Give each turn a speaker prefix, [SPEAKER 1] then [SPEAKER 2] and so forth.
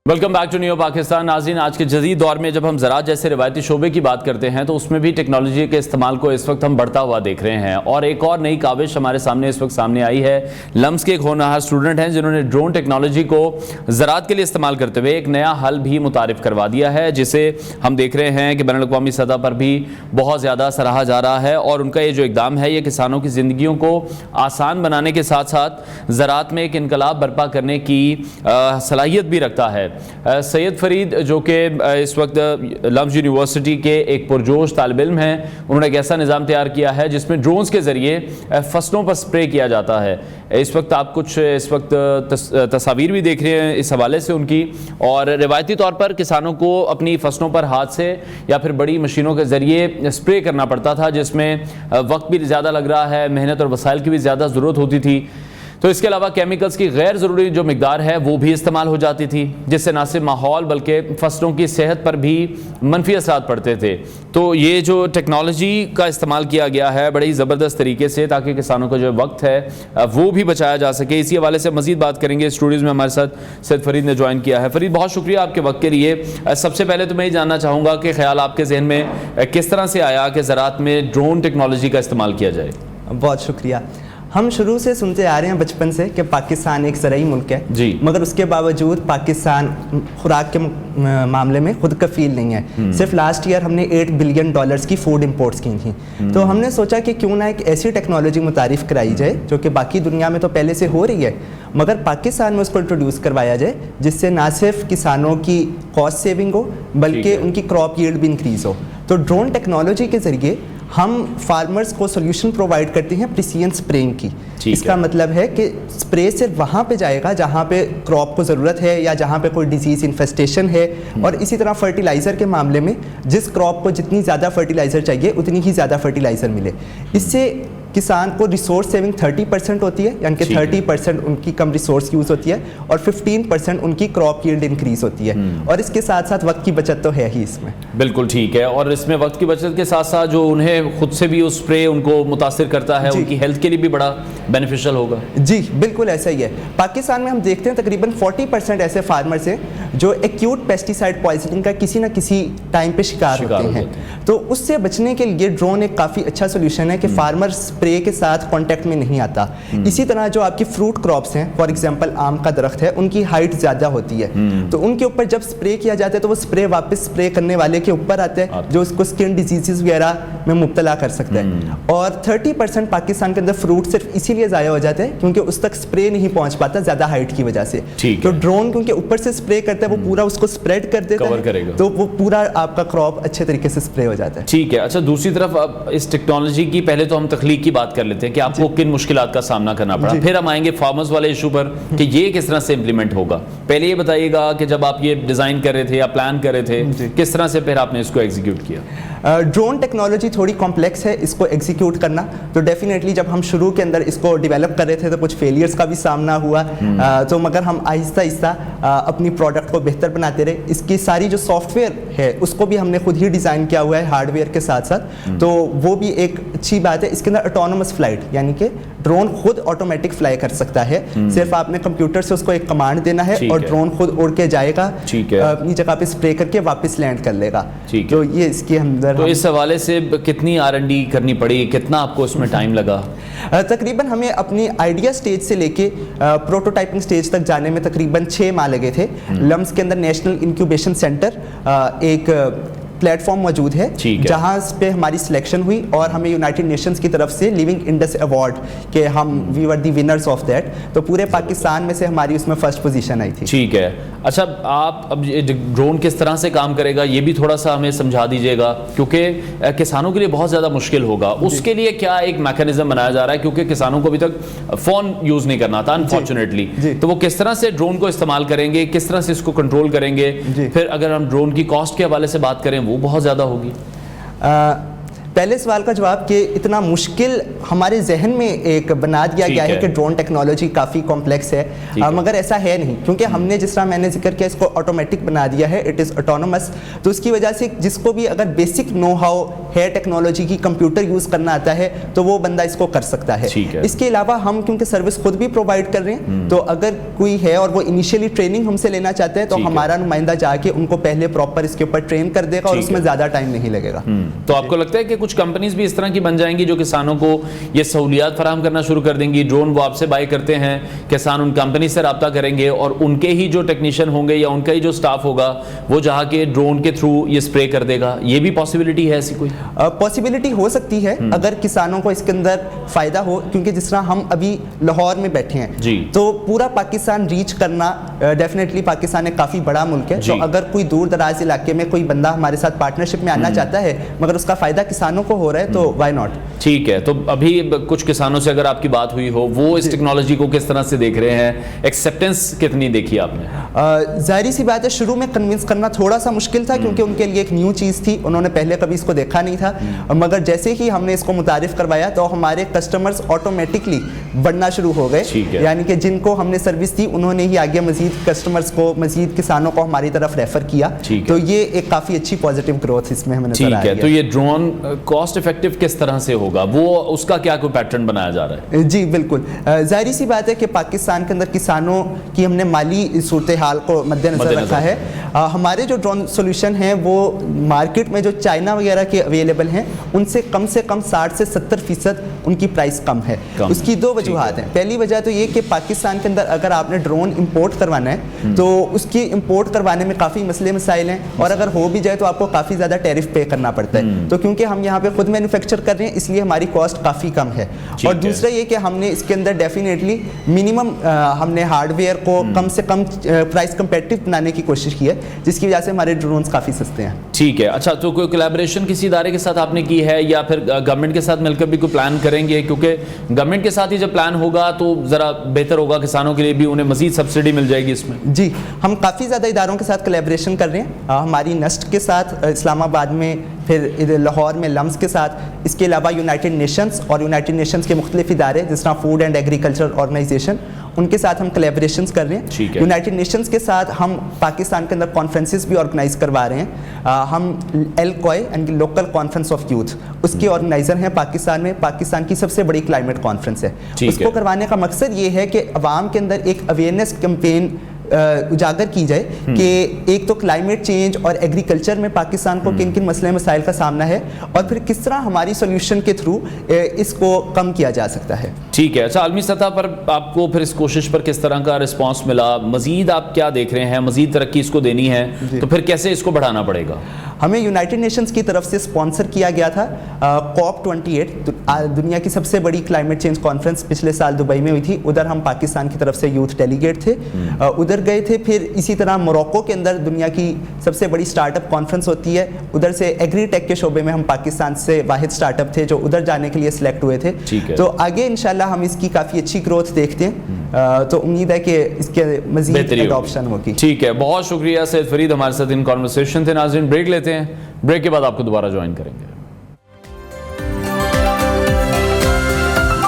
[SPEAKER 1] Welcome back to new Pakistan. ناظرین, آج کے جدید دور میں جب ہم زراعت جیسے روایتی شعبے کی بات کرتے ہیں تو اس میں بھی ٹیکنالوجی کے استعمال کو اس وقت ہم بڑھتا ہوا دیکھ رہے ہیں, اور ایک اور نئی کاوش ہمارے سامنے اس وقت سامنے آئی ہے. لمس کے ایک ہونہار اسٹوڈنٹ ہیں جنہوں نے ڈرون ٹیکنالوجی کو زراعت کے لیے استعمال کرتے ہوئے ایک نیا حل بھی متعارف کروا دیا ہے, جسے ہم دیکھ رہے ہیں کہ بین الاقوامی سطح پر بھی بہت زیادہ سراہا جا رہا ہے. اور ان کا یہ جو اقدام ہے یہ کسانوں کی زندگیوں کو آسان بنانے کے ساتھ ساتھ زراعت میں ایک انقلاب برپا کرنے کی صلاحیت بھی رکھتا ہے. سید فرید, جو کہ اس وقت لمس یونیورسٹی کے ایک پرجوش طالب علم ہیں, انہوں نے ایک ایسا نظام تیار کیا ہے جس میں ڈرونز کے ذریعے فصلوں پر سپرے کیا جاتا ہے. اس وقت آپ کچھ تصاویر بھی دیکھ رہے ہیں اس حوالے سے ان کی, اور روایتی طور پر کسانوں کو اپنی فصلوں پر ہاتھ سے یا پھر بڑی مشینوں کے ذریعے سپرے کرنا پڑتا تھا, جس میں وقت بھی زیادہ لگ رہا ہے, محنت اور وسائل کی بھی زیادہ ضرورت ہوتی تھی. تو اس کے علاوہ کیمیکلز کی غیر ضروری جو مقدار ہے وہ بھی استعمال ہو جاتی تھی, جس سے نہ صرف ماحول بلکہ فصلوں کی صحت پر بھی منفی اثرات پڑتے تھے. تو یہ جو ٹیکنالوجی کا استعمال کیا گیا ہے بڑے ہی زبردست طریقے سے, تاکہ کسانوں کا جو وقت ہے وہ بھی بچایا جا سکے. اسی حوالے سے مزید بات کریں گے. اسٹوڈیوز میں ہمارے ساتھ سید فرید نے جوائن کیا ہے. فرید, بہت شکریہ آپ کے وقت کے لیے. سب سے پہلے تو میں یہ جاننا چاہوں گا کہ خیال آپ کے ذہن میں کس طرح سے آیا کہ زراعت میں ڈرون ٹیکنالوجی کا استعمال کیا جائے؟
[SPEAKER 2] بہت شکریہ. ہم شروع سے سنتے آ رہے ہیں بچپن سے کہ پاکستان ایک زرعی ملک ہے جی, مگر اس کے باوجود پاکستان خوراک کے معاملے میں خود کفیل نہیں ہے. صرف لاسٹ ایئر ہم نے $8 بلین کی فوڈ امپورٹس کی تھیں. تو ہم نے سوچا کہ کیوں نہ ایک ایسی ٹیکنالوجی متعارف کرائی جائے جو کہ باقی دنیا میں تو پہلے سے ہو رہی ہے, مگر پاکستان میں اس کو انٹروڈیوس کروایا جائے, جس سے نہ صرف کسانوں کی کاسٹ سیونگ ہو بلکہ ان کی کراپ ییلڈ بھی انکریز ہو. تو ڈرون ٹیکنالوجی کے ذریعے ہم فارمرز کو سولوشن پرووائڈ کرتے ہیں پریسیژن اسپریئنگ کی. اس کا مطلب ہے کہ اسپرے صرف وہاں پہ جائے گا جہاں پہ کراپ کو ضرورت ہے یا جہاں پہ کوئی ڈیزیز انفیسٹیشن ہے, اور اسی طرح فرٹیلائزر کے معاملے میں جس کراپ کو جتنی زیادہ فرٹیلائزر چاہیے اتنی ہی زیادہ فرٹیلائزر ملے. اس سے کسان کو ریسورس سیونگ 30% ہوتی ہے, یعنی کہ 30% ان کی کم ریسورس یوز ہوتی ہے, اور 15% ان کی کراپ ییلڈ انکریز ہوتی ہے. اور اس کے ساتھ ساتھ وقت کی بچت تو ہے ہی اس میں. بالکل
[SPEAKER 1] ٹھیک ہے. اور اس میں وقت کی بچت کے ساتھ ساتھ جو انہیں خود سے بھی اس اسپرے ان کو متاثر کرتا ہے, ان کی ہیلتھ کے لیے بھی بڑا بینیفیشل ہوگا.
[SPEAKER 2] جی بالکل ایسا ہی ہے. پاکستان میں ہم دیکھتے ہیں تقریباً 40% ایسے فارمرز ہیں جو ایکیوٹ پیسٹیسائڈ پوائزننگ کا کسی نہ کسی ٹائم پہ شکار ہوتے ہیں. تو اس سے بچنے کے لیے ڈرون ایک کافی اچھا سولوشن ہے کہ فارمر اسپرے کے ساتھ کانٹیکٹ میں نہیں آتا. اسی طرح جو آپ کی فروٹ کراپس ہیں, فار ایگزامپل آم کا درخت ہے, ان کی ہائٹ زیادہ ہوتی ہے, تو ان کے اوپر جب اسپرے کیا جاتا ہے تو وہ اسپرے واپس اسپرے کرنے والے کے اوپر آتا ہے, جو اس کو اسکن ڈیزیزز وغیرہ میں مبتلا کر سکتا ہے. اور 30% پاکستان کے اندر فروٹ صرف اسی لیے ضائع ہو جاتا ہے کیونکہ اس تک اسپرے نہیں پہنچ پاتا زیادہ ہائٹ کی وجہ سے. تو ڈرون کیونکہ اوپر سے اسپرے کرتا ہے, وہ پورا اس کو اسپریڈ کر دیتا ہے, تو وہ پورا آپ کا کراپ اچھے طریقے سے اسپرے ہو جاتا ہے.
[SPEAKER 1] ٹھیک ہے. اچھا, دوسری طرف اب اس ٹیکنالوجی کی پہلے تو ہم تخلیق کی بات کر لیتے ہیں کہ آپ کو کن مشکلات کا سامنا کرنا پڑا, پھر ہم آئیں گے فارمرز والے ایشو پر کہ یہ کس طرح سے امپلیمنٹ ہوگا. پہلے یہ بتائیے گا کہ جب آپ یہ ڈیزائن کر رہے تھے یا پلان کر رہے تھے, کس طرح سے پھر آپ نے اس کو ایگزیکیوٹ کیا؟
[SPEAKER 2] ڈرون ٹیکنالوجی تھوڑی کمپلیکس ہے اس کو ایگزیکیوٹ کرنا. تو ڈیفینیٹلی جب ہم شروع کے اندر اس کو ڈیولپ کر رہے تھے تو کچھ فیلیئرس کا بھی سامنا ہوا, تو مگر ہم آہستہ آہستہ اپنی پروڈکٹ کو بہتر بناتے رہے. اس کی ساری جو سافٹ ویئر ہے اس کو بھی ہم نے خود ہی ڈیزائن کیا ہوا ہے ہارڈ ویئر کے ساتھ ساتھ, تو وہ بھی ایک اچھی بات ہے. اس کے اندر آٹونومس فلائٹ, یعنی کہ ڈرون خود آٹومیٹک فلائی کر سکتا ہے, صرف آپ نے کمپیوٹر سے اس کو ایک کمانڈ دینا ہے اور ڈرون خود اڑ کے جائے گا, اپنی جگہ پہ اسپرے کر کے واپس لینڈ کر لے گا. تو یہ اس کے اندر.
[SPEAKER 1] تو اس حوالے سے کتنی R&D کرنی پڑی, کتنا آپ کو اس میں ٹائم لگا؟
[SPEAKER 2] تقریباً ہمیں اپنی آئیڈیا سٹیج سے لے کے پروٹوٹائپنگ سٹیج تک جانے میں تقریباً 6 ماہ لگے تھے. لمس کے اندر نیشنل انکیوبیشن سینٹر ایک پلیٹ فارم موجود ہے جہاں اس پہ ہماری سلیکشن ہوئی, اور ہمیں یونائٹڈ نیشنز کی طرف سے لیونگ انڈس ایوارڈ کہ ہم وی ور دی ونرز آف دیٹ, تو پورے پاکستان میں سے ہماری اس میں فرسٹ پوزیشن آئی تھی.
[SPEAKER 1] ٹھیک ہے. اچھا, آپ اب ڈرون کس طرح سے کام کرے گا یہ بھی تھوڑا سا ہمیں سمجھا دیجیے گا, کیونکہ کسانوں کے لیے بہت زیادہ مشکل ہوگا. اس کے لیے کیا ایک میکانزم بنایا جا رہا ہے, کیونکہ کسانوں کو ابھی تک فون یوز نہیں کرنا تھا انفارچونیٹلی, تو وہ کس طرح سے ڈرون کو استعمال کریں گے, کس طرح سے اس کو کنٹرول کریں گے؟ پھر اگر ہم ڈرون کی کاسٹ کے حوالے سے بات کریں وہ بہت زیادہ ہوگی.
[SPEAKER 2] پہلے سوال کا جواب کہ اتنا مشکل ہمارے ذہن میں ایک بنا دیا گیا ہے کہ ڈرون ٹیکنالوجی کافی کمپلیکس ہے، مگر ایسا ہے نہیں، کیونکہ ہم نے جس طرح میں نے ذکر کیا اس کو آٹومیٹک بنا دیا ہے، اٹ از آٹونومس. تو اس کی وجہ سے جس کو بھی اگر بیسک نو ہاؤ ہے ٹیکنالوجی کی، کمپیوٹر یوز کرنا آتا ہے تو وہ بندہ اس کو کر سکتا ہے. اس کے علاوہ ہم کیونکہ سروس خود بھی پرووائڈ کر رہے ہیں، تو اگر کوئی ہے اور وہ انیشیلی ٹریننگ ہم سے لینا چاہتے ہیں تو ہمارا نمائندہ جا کے ان کو پہلے پراپر اس کے اوپر ٹرین کر دے گا اور اس میں زیادہ ٹائم نہیں لگے گا.
[SPEAKER 1] تو آپ کو لگتا ہے کہ کچھ کمپنیز بھی اس طرح کی بن جائیں گی جو کسانوں کو یہ سہولیات فراہم کرنا شروع کر دیں گی؟ ڈرون وہ آپ سے بائی کرتے ہیں، کسان ان کمپنی سے رابطہ کریں گے اور ان کے ہی جو ٹیکنیشین ہوں گے یا ان کا ہی جو سٹاف ہوگا وہ جہاں کے ڈرون کے تھرو یہ اسپرے کر دے گا. یہ بھی پاسبلٹی ہے ایسی کوئی؟
[SPEAKER 2] پاسبلٹی ہو سکتی ہے اگر کسانوں کو اس کے اندر فائدہ ہو، کیونکہ جس طرح ہم ابھی لاہور میں بیٹھے ہیں تو پورا پاکستان ریچ کرنا ڈیفینیٹلی، پاکستان ایک کافی بڑا ملک ہے، تو اگر کوئی دور دراز علاقے میں کوئی بندہ ہمارے ساتھ پارٹنرشپ میں آنا چاہتا ہے مگر اس کا فائدہ کسانوں کو ہو رہا ہے تو وائی ناٹ.
[SPEAKER 1] ٹھیک ہے. تو ابھی کچھ کسانوں سے اگر آپ کی بات ہوئی ہو، وہ اس ٹیکنالوجی کو کس طرح سے دیکھ رہے ہیں؟ ایکسیپٹنس کتنی دیکھی آپ نے؟
[SPEAKER 2] ظاہری سی بات ہے شروع میں کنونس کرنا تھوڑا سا مشکل تھا، کیونکہ ان کے لیے ایک نیو چیز تھی، انہوں نے پہلے کبھی اس کو دیکھا نہیں تھا، مگر جیسے ہی ہم نے اس کو متعارف کروایا تو ہمارے کسٹمرز آٹومیٹکلی بڑھنا شروع ہو گئے. یعنی کہ جن کو ہم نے سروس دی انہوں نے ہی آگے مزید کسٹمرز کو، مزید کسانوں کو ہماری طرف ریفر کیا. تو یہ ایک کافی اچھی پازیٹیو گروتھ اس میں ہمیں نظر آئی ہے.
[SPEAKER 1] تو یہ ڈرون کاسٹ افیکٹو کس طرح سے ہوگا؟ وہ اس کا کیا کوئی پیٹرن بنایا جا رہا ہے؟
[SPEAKER 2] جی بالکل. ظاہری سی بات ہے کہ پاکستان کے اندر کسانوں کی ہم نے مالی صورتحال کو مد نظر رکھا ہے. ہمارے جو ڈرون سولوشن ہیں وہ مارکیٹ میں جو چائنا وغیرہ کے اویلیبل ہیں ان سے کم 60 سے 70% ان کی پرائس کم ہے. اس کی دو وجوہات ہیں. پہلی وجہ تو یہ کہ پاکستان کے اندر اگر آپ نے ڈرون امپورٹ کروانا ہے تو اس کی امپورٹ کروانے میں کافی مسئلے مسائل ہیں، اور اگر ہو بھی جائے تو آپ کو کافی زیادہ ٹیرف پے کرنا پڑتا ہے. تو کیونکہ ہم یہاں پہ خود مینوفیکچر کر رہے ہیں اس لیے ہماری کاسٹ کافی کم ہے. اور دوسرا یہ کہ ہم نے اس کے اندر ڈیفینیٹلی منیمم ہم نے ہارڈ ویئر کو کم سے کم پرائس کمپیٹیو بنانے کی کوشش کی ہے، جس کی وجہ سے ہمارے ڈرونز کافی سستے ہیں.
[SPEAKER 1] ٹھیک ہے. اچھا، تو کوئی کولیبریشن کسی ادارے کے ساتھ آپ نے کی ہے یا پھر گورنمنٹ کے ساتھ مل کر بھی کوئی پلان کریں گے؟ کیونکہ گورنمنٹ کے ساتھ ہی جب پلان ہوگا تو ذرا بہتر ہوگا، کسانوں کے لیے بھی انہیں مزید سبسڈی مل جائے گی اس میں.
[SPEAKER 2] جی ہم کافی زیادہ اداروں کے ساتھ کولیبریشن کر رہے ہیں. ہماری نسٹ کے ساتھ اسلام آباد میں، پھر ادھر لاہور میں لمس کے ساتھ، اس کے علاوہ یونائٹڈ نیشنز اور یونائٹڈ نیشنز کے مختلف ادارے جس طرح فوڈ اینڈ ایگریکلچر آرگنائزیشن، ان کے ساتھ ہم کولیبریشنز کر رہے ہیں. یونائٹڈ نیشنز کے ساتھ ہم پاکستان کے اندر کانفرنسز بھی آرگنائز کروا رہے ہیں. ہم ایلکوائے and local conference of youth اس کے آرگنائزر ہیں پاکستان میں. پاکستان کی سب سے بڑی کلائمیٹ کانفرنس ہے. اس کو کروانے کا مقصد یہ ہے کہ عوام کے اندر ایک اویئرنیس کیمپین اجاگر کی جائے کہ ایک تو کلائمیٹ چینج اور ایگریکلچر میں پاکستان کو کن کن مسئلے مسائل کا سامنا ہے، اور پھر کس طرح ہماری سولوشن کے تھرو اس کو کم کیا جا سکتا ہے.
[SPEAKER 1] ٹھیک ہے. اچھا، عالمی سطح پر آپ کو پھر اس کوشش پر کس طرح کا رسپانس ملا؟ مزید آپ کیا دیکھ رہے ہیں؟ مزید ترقی اس کو دینی ہے تو پھر کیسے اس کو بڑھانا پڑے گا؟
[SPEAKER 2] ہمیں یونائٹڈ نیشنز کی طرف سے سپانسر کیا گیا تھا COP28، دنیا کی سب سے بڑی کلائمیٹ چینج کانفرنس پچھلے سال دبئی میں ہوئی تھی. ادھر ہم پاکستان کی طرف سے یوتھ ڈیلیگیٹ تھے، ادھر گئے تھے. پھر اسی طرح موروکو کے اندر دنیا کی سب سے بڑی سٹارٹ اپ کانفرنس ہوتی ہے، ادھر سے ایگری ٹیک کے شعبے میں ہم پاکستان سے واحد سٹارٹ اپ تھے جو ادھر جانے کے لیے سلیکٹ ہوئے تھے. تو آگے انشاءاللہ ہم اس کی کافی اچھی گروتھ دیکھتے ہیں، تو امید ہے کہ اس کے مزید اڈاپشن ہوگی.
[SPEAKER 1] ٹھیک ہے. بہت شکریہ سید فرید، ہمارے ساتھ ان کانورسیشن تھے. ناظرین بریک لیتے ہیں، بریک کے بعد آپ کو دوبارہ جوائن کریں گے.